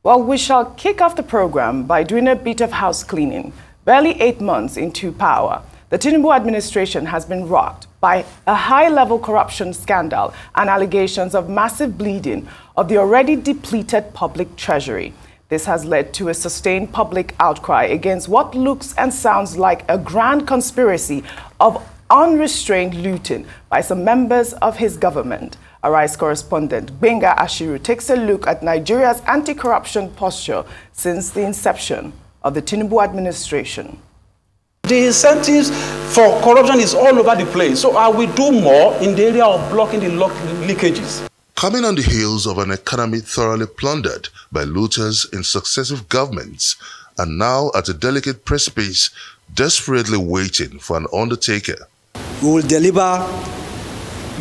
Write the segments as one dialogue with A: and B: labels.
A: Well, we shall kick off the program by doing a bit of house cleaning. Barely 8 months into power, the Tinubu administration has been rocked by a high-level corruption scandal and allegations of massive bleeding of the already depleted public treasury. This has led to a sustained public outcry against what looks and sounds like a grand conspiracy of unrestrained looting by some members of his government. Arise correspondent Gbenga Ashiru takes a look at Nigeria's anti-corruption posture since the inception of the Tinubu administration.
B: The incentives for corruption is all over the place, so I will do more in the area of blocking the leakages.
C: Coming on the heels of an economy thoroughly plundered by looters in successive governments, and now at a delicate precipice, desperately waiting for an undertaker.
D: We will deliver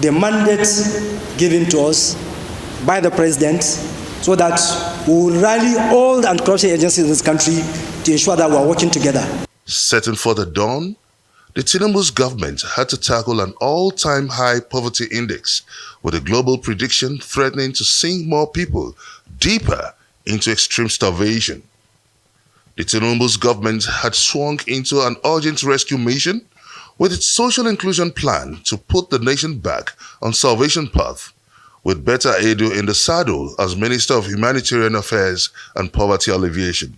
D: the mandate given to us by the president so that we will rally all the anti-corruption agencies in this country to ensure that we are working together.
C: Setting for the dawn, the Tinubu's government had to tackle an all-time high poverty index, with a global prediction threatening to sink more people deeper into extreme starvation. The Tinubu's government had swung into an urgent rescue mission with its social inclusion plan to put the nation back on salvation path, with Betta Edu in the saddle as Minister of Humanitarian Affairs and Poverty Alleviation.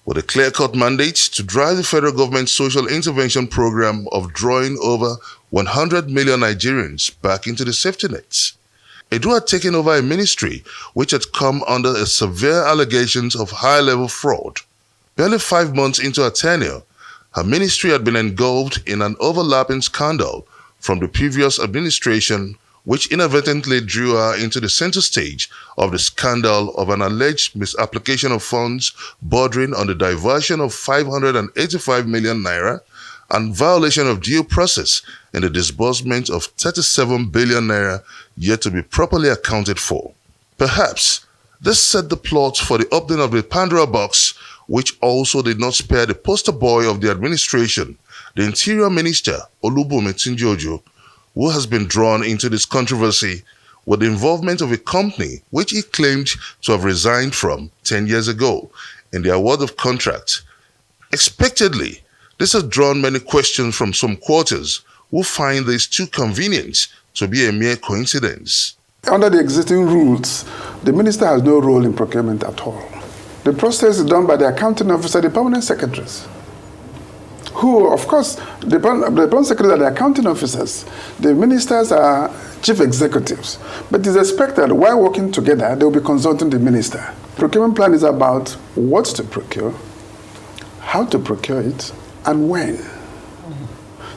C: With a clear-cut mandate to drive the federal government's social intervention program of drawing over 100 million Nigerians back into the safety nets. Edu had taken over a ministry which had come under a severe allegations of high-level fraud. Barely 5 months into her tenure, her ministry had been engulfed in an overlapping scandal from the previous administration, which inadvertently drew her into the center stage of the scandal of an alleged misapplication of funds bordering on the diversion of 585 million naira and violation of due process in the disbursement of 37 billion naira yet to be properly accounted for. Perhaps this set the plot for the opening of the Pandora box, which also did not spare the poster boy of the administration, the Interior Minister Olubunmi Tunji-Ojo, who has been drawn into this controversy with the involvement of a company which he claimed to have resigned from 10 years ago in the award of contract. Expectedly, this has drawn many questions from some quarters who find this too convenient to be a mere coincidence.
E: Under the existing rules, the minister has no role in procurement at all. The process is done by the accounting officer, the permanent secretaries, who, of course, the permanent secretaries are the accounting officers. The ministers are chief executives. But it is expected, while working together, they will be consulting the minister. Procurement plan is about what to procure, how to procure it, and when.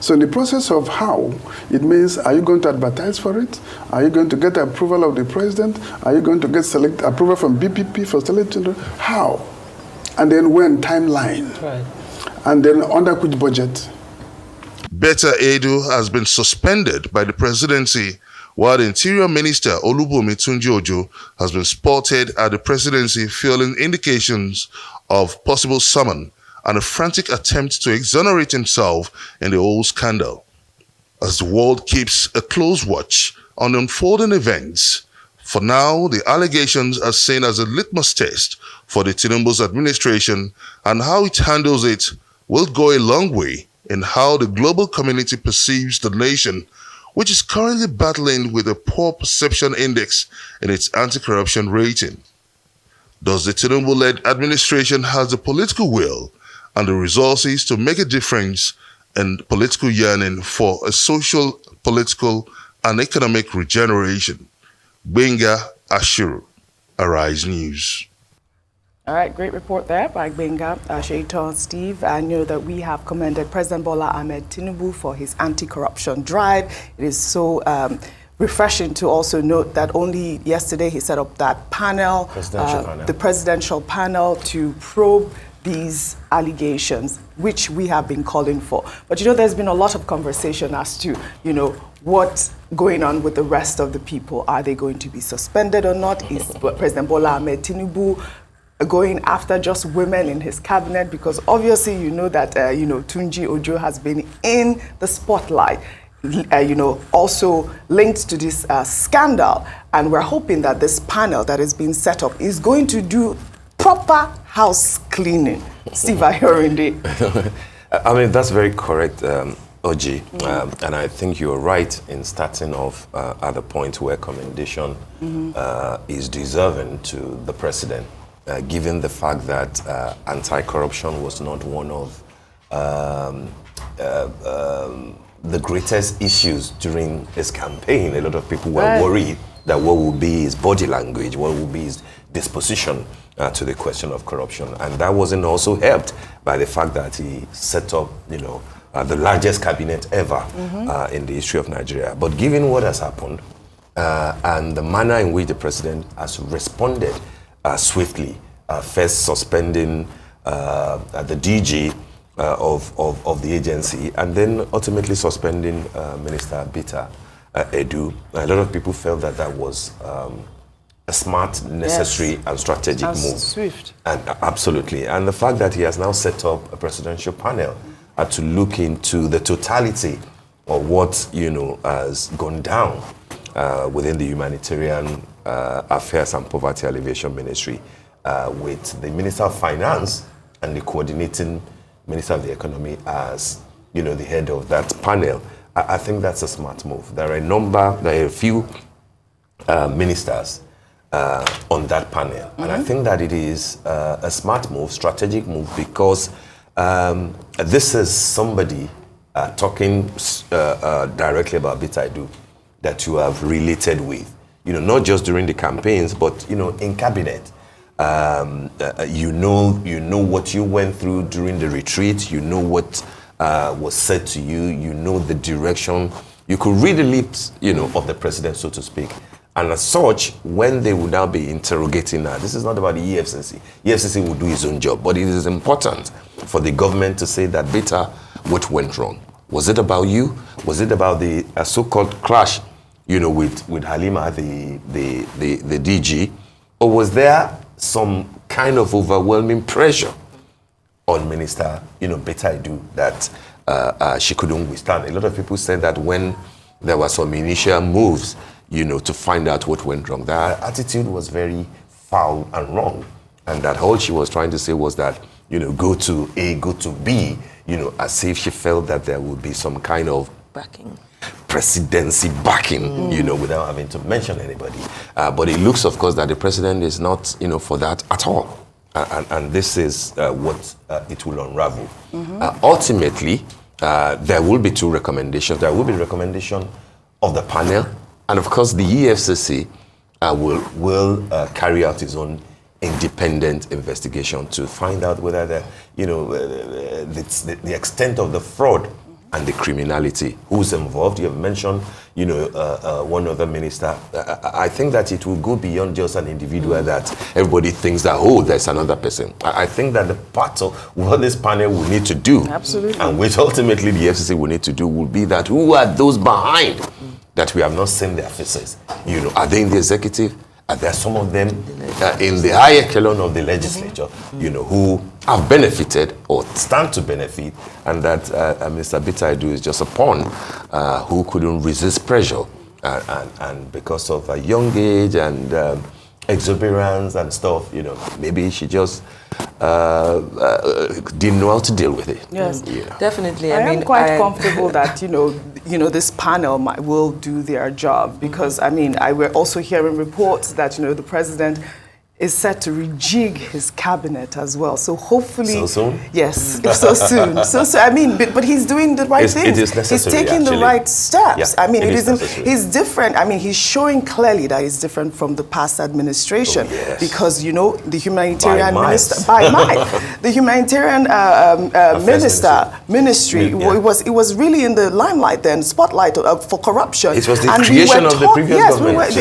E: So in the process of how, it means, are you going to advertise for it? Are you going to get approval of the president? Are you going to get approval from BPP for selecting? How? And then when, timeline. Right. And then under which budget?
C: Betta Edu has been suspended by the presidency, while the Interior Minister Olubunmi Tunji-Ojo has been spotted at the presidency fueling indications of possible summon and a frantic attempt to exonerate himself in the whole scandal. As the world keeps a close watch on the unfolding events, for now, the allegations are seen as a litmus test for the Tinubu's administration, and how it handles it will go a long way in how the global community perceives the nation, which is currently battling with a poor perception index in its anti-corruption rating. Does the Tinubu-led administration have the political will and the resources to make a difference in political yearning for a social, political, and economic regeneration? Gbenga Ashiru, Arise News.
A: All right, great report there by Gbenga Ashiru. Steve, I know that we have commended President Bola Ahmed Tinubu for his anti-corruption drive. It is so refreshing to also note that only yesterday he set up that panel, the presidential panel, to probe these allegations, which we have been calling for. But you know, there's been a lot of conversation as to, you know, what's going on with the rest of the people. Are they going to be suspended or not? Is President Bola Ahmed Tinubu going after just women in his cabinet? Because obviously, you know that, Tunji-Ojo has been in the spotlight, also linked to this scandal. And we're hoping that this panel that is being set up is going to do proper house cleaning. Steve Ayorinde.
F: I mean, that's very correct, Oji. And I think you're right in starting off at the point where commendation is deserving to the president, given the fact that anti-corruption was not one of the greatest issues during his campaign. A lot of people were worried that what would be his body language, what would be his disposition to the question of corruption. And that wasn't also helped by the fact that he set up, the largest cabinet ever in the history of Nigeria. But given what has happened and the manner in which the president has responded swiftly, first suspending the DG of the agency, and then ultimately suspending Minister Bita Edu, a lot of people felt that that was a smart, necessary, and strategic move.
A: Swift.
F: And absolutely. And the fact that he has now set up a presidential panel to look into the totality of what has gone down within the Humanitarian Affairs and Poverty Alleviation Ministry, with the Minister of Finance and the coordinating Minister of the Economy as the head of that panel. I think that's a smart move. There are a few ministers on that panel. And I think that it is a smart move, strategic move, because this is somebody talking directly about Bita Edu that you have related with, not just during the campaigns, but, in cabinet. You know what you went through during the retreat, what was said to you, the direction. You could read the lips, of the president, so to speak. And as such, when they would now be interrogating her, this is not about the EFCC. EFCC will do his own job, but it is important for the government to say that, Bita, what went wrong? Was it about you? Was it about the so-called clash, with Halima, the DG? Or was there some kind of overwhelming pressure on Minister, Bita Edu that she couldn't withstand? A lot of people said that when there were some initial moves, to find out what went wrong, their attitude was very foul and wrong. And that all she was trying to say was that, go to A, go to B, as if she felt that there would be some kind of
G: backing,
F: presidency backing, without having to mention anybody. But it looks, of course, that the president is not, for that at all. And this is what it will unravel. Ultimately, there will be two recommendations. There will be recommendation of the panel, and of course, the EFCC will carry out its own independent investigation to find out whether the extent of the fraud and the criminality, who's involved. You have mentioned, one other minister. I think that it will go beyond just an individual that everybody thinks that, there's another person. I think that the part of what this panel will need to do,
A: absolutely,
F: and which ultimately the FCC will need to do, will be that who are those behind that we have not seen their faces? Are they in the executive? Are there some of them in the higher echelon of the legislature, who have benefited or stand to benefit, and that Mr. Bita Edu is just a pawn who couldn't resist pressure, and because of a young age and exuberance and stuff, maybe she just didn't know how to deal with it.
A: Yes,
G: definitely.
A: I am quite comfortable that this panel will do their job, because we're also hearing reports that the president is set to rejig his cabinet as well. So hopefully,
F: so soon?
A: Yes, if so soon. So but he's doing the right things.
F: It is necessary.
A: He's taking the right steps.
F: Yeah,
A: it isn't. He's different. He's showing clearly that he's different from the past administration, because the humanitarian the humanitarian ministry. It was really in the limelight then, spotlight for corruption.
F: It was the creation of the previous government.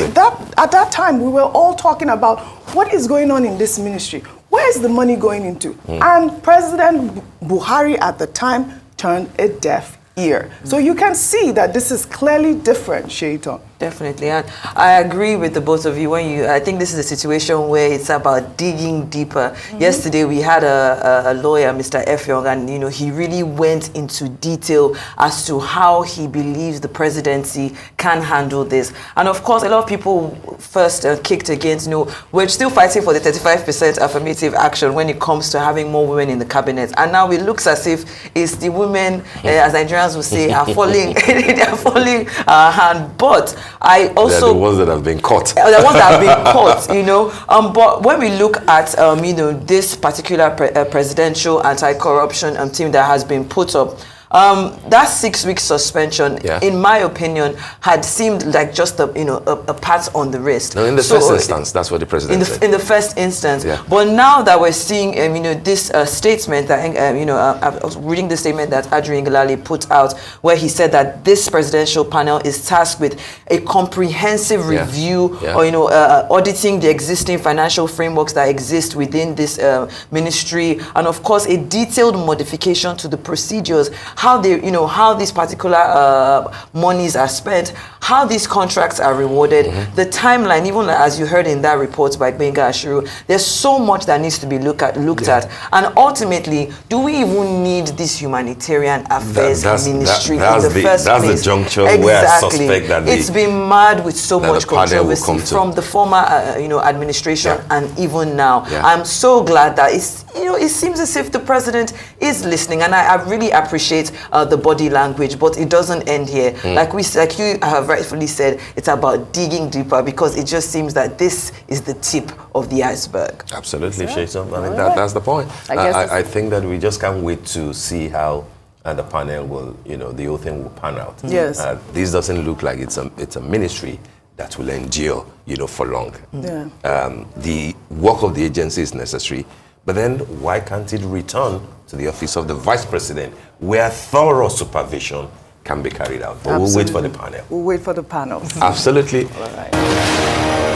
A: At that time, we were all talking about what is going on in this ministry. Where is the money going into? And President Buhari at the time turned a deaf ear. So you can see that this is clearly different, Shaitan.
G: Definitely, and I agree with the both of you. I think this is a situation where it's about digging deeper. Yesterday, we had a lawyer, Mr. Effiong, and he really went into detail as to how he believes the presidency can handle this. And of course, a lot of people first kicked against. We're still fighting for the 35% affirmative action when it comes to having more women in the cabinet, and now it looks as if it's the women, as Nigerians would say, are falling. They are falling hand, but I also
F: they're the ones that have been caught.
G: The ones that have been caught, but when we look at this particular presidential anti-corruption team that has been put up, that 6-week suspension, in my opinion, had seemed like just a pat on the wrist.
F: No, in the first instance, that's what the president said.
G: In the first instance, but now that we're seeing, this statement that I was reading the statement that Adrian Ngelale put out, where he said that this presidential panel is tasked with a comprehensive review, or auditing the existing financial frameworks that exist within this ministry, and of course a detailed modification to the procedures. How these particular monies are spent, how these contracts are rewarded, the timeline, even as you heard in that report by Gbenga Ashiru, there's so much that needs to be looked at. And ultimately, do we even need this humanitarian affairs ministry in the first place?
F: That's the juncture where I suspect that
G: it's been marred with so much controversy from the former administration and even now. I'm so glad that it seems as if the president is listening, and I really appreciate the body language, but it doesn't end here. Like you have rightfully said, it's about digging deeper, because it just seems that this is the tip of the iceberg.
F: Absolutely, Shaitan. I mean, that's the point. I think that we just can't wait to see how the panel will, the whole thing will pan out.
A: Yes.
F: This doesn't look like it's a ministry that will endure, for long. The work of the agency is necessary, but then why can't it return to the office of the vice president, where thorough supervision can be carried out? But we'll wait for the panel.
A: We'll wait for the panel.
F: Absolutely.
A: All right.